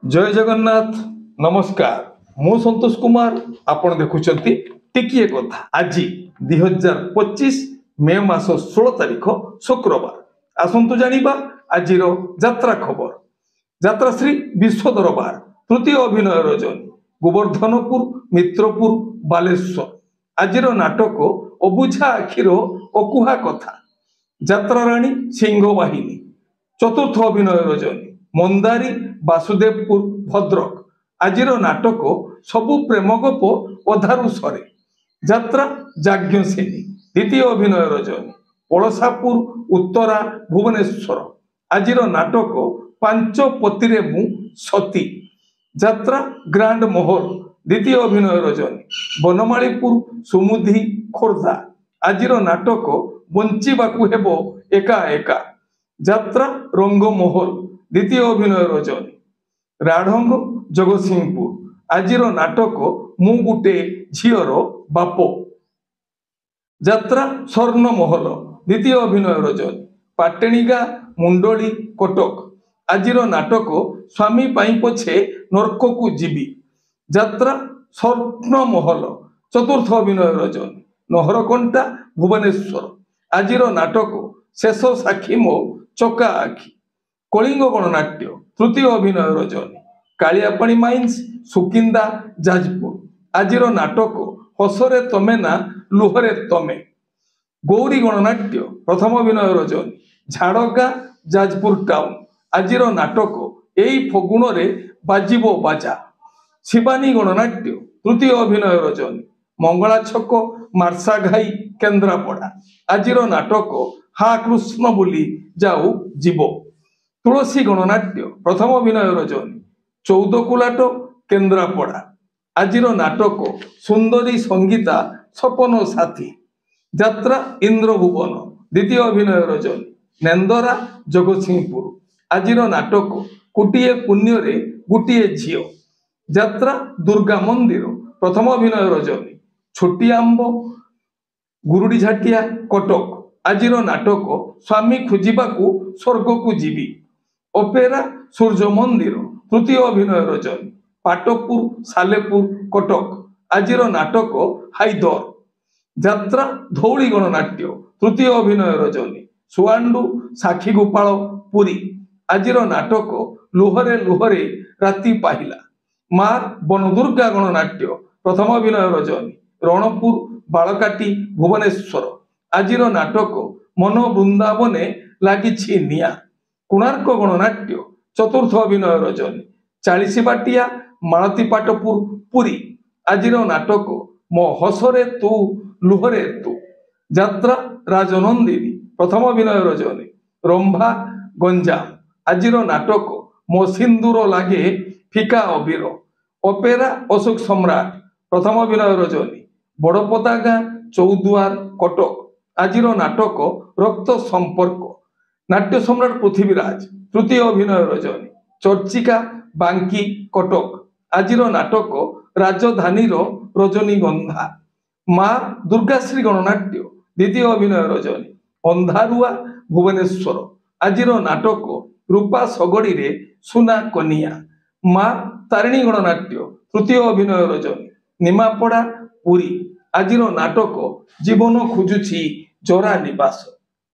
जय जगन्नाथ नमस्कार मु संतोष कुमार आपण देखुचंती टिकिए कथा आज 2025 मे मास 16 तारिख शुक्रवार आसंतु जानिबा आजिर यात्रा खबर। यात्रा श्री विश्व दरबार तृतीय अभिनय रजनी गोवर्धनपुर मित्रपुर बालेश्वर आजिर नाटक अबुझा आखिर अकुहा कथा यात्रा राणी सिंह बाहिनी चतुर्थ अभिनय रजनी मंदारी बासुदेवपुर भद्रक आजिर नाटक सबु प्रेम गप अधारु सरे यात्रा जाज्ञसेनी द्वितीय अभिनय रजनी पड़सापुर उत्तरा भुवनेश्वर आजिर नाटक पांच पतिरे मु सती यात्रा ग्रांड मोहर द्वितीय अभिनय रजनी बनमालीपुर सुमुधी खोर्धा आजिर नाटक बंचिबाकु हेबो एका एका यात्रा रंगमहल द्वितीय अभिनय रजनी राढ़ंग जगतसिंहपुर आजिर नाटक मु गुटे झीर बाप यात्रा स्वर्णमहल द्वितीय अभिनय रजनी पाटेणीगा मुंडली कटक आजिर नाटक स्वामी पाई पछे नरक को जीवी यात्रा स्वर्णमहल चतुर्थ अभिनय रजनी नहरकंटा भुवनेश्वर आजिर नाटक शेष साक्षी मो चका आखि कलिंग गणनाट्य तृतीय अभिनय रजनी कालियापाणी माइन्स सुकिंदा जाजपुर आजिर नाटक हसरे तमे ना लुहरे तमे गौरी गणनाट्य प्रथम अभिनय रजनी झाड़गा जाजपुर टाउन आजिर नाटक एई फगुण रे बाजिबो बाजा शिवानी गणनाट्य तृतीय अभिनय रजनी मंगला छक मार्सा घाई केन्द्रापड़ा आजिर नाटक हा कृष्ण बोली जाऊ जीव तुलसी गणनाट्य प्रथम अभिनय रजनी 14 कुलाट केन्द्रापड़ा आजिर नाटक सुंदरी संगीता सपन साथी यात्रा इंद्रभुवन द्वितीय अभिनय रजनी नेंदरा जगतसिंहपुर आजिर नाटक कोटिए पुण्य रे गुटिए झियो यात्रा दुर्गा मंदिर प्रथम अभिनय रजनी छोटी आंब गुरुडी झाटिया कटक आजिर नाटक स्वामी खोजिबाकू स्वर्ग को जीवी ओपेरा सूर्य मंदिर तृतीय अभिनय रजनी पाटपुर सालेपुर कटक आजिर नाटक हाइदर यात्रा धौली गणनाट्य तृतीय अभिनय रजनी सुआंडू साक्षी गोपाल पुरी आजिर नाटक लुहरे लुहरे राति पाहिला माँ बनदुर्गा गणनाट्य प्रथम अभिनय रजनी रणपुर बालकाटी भुवनेश्वर आजिर नाटक मन वृंदावने लागिछि निया कोणार्क गणनाट्य चतुर्थ अभिनय रजनी 40 बाटिया मालती पाटपुर पुरी आजिर नाटक मो हसरे तू लुहरे तू यात्रा राजनंदिनी प्रथम अभिनय रजनी रंभा गंजाम आजिर नाटक मो सिंदूर लागे फिका अबीर ओपेरा अशोक सम्राट प्रथम अभिनय रजनी बड़पदा गाँ चौदुआर कटक आजिर नाटक रक्त संपर्क नाट्य सम्राट पृथ्वीराज तृतीय अभिनय रजनी चर्चिका बांकी कटक आजिर नाटक राजधानी रजनीगंधा माँ दुर्गाश्री गणनाट्य द्वितीय अभिनय रजनी अंधारुआ भुवनेश्वर आजिर नाटक रूपा सगड़ी रे सुना कनिया माँ तारिणी गणनाट्य तृतीय अभिनय रजनी निमापड़ा पुरी आजिर नाटक जीवन खोजुछि जरा निवास।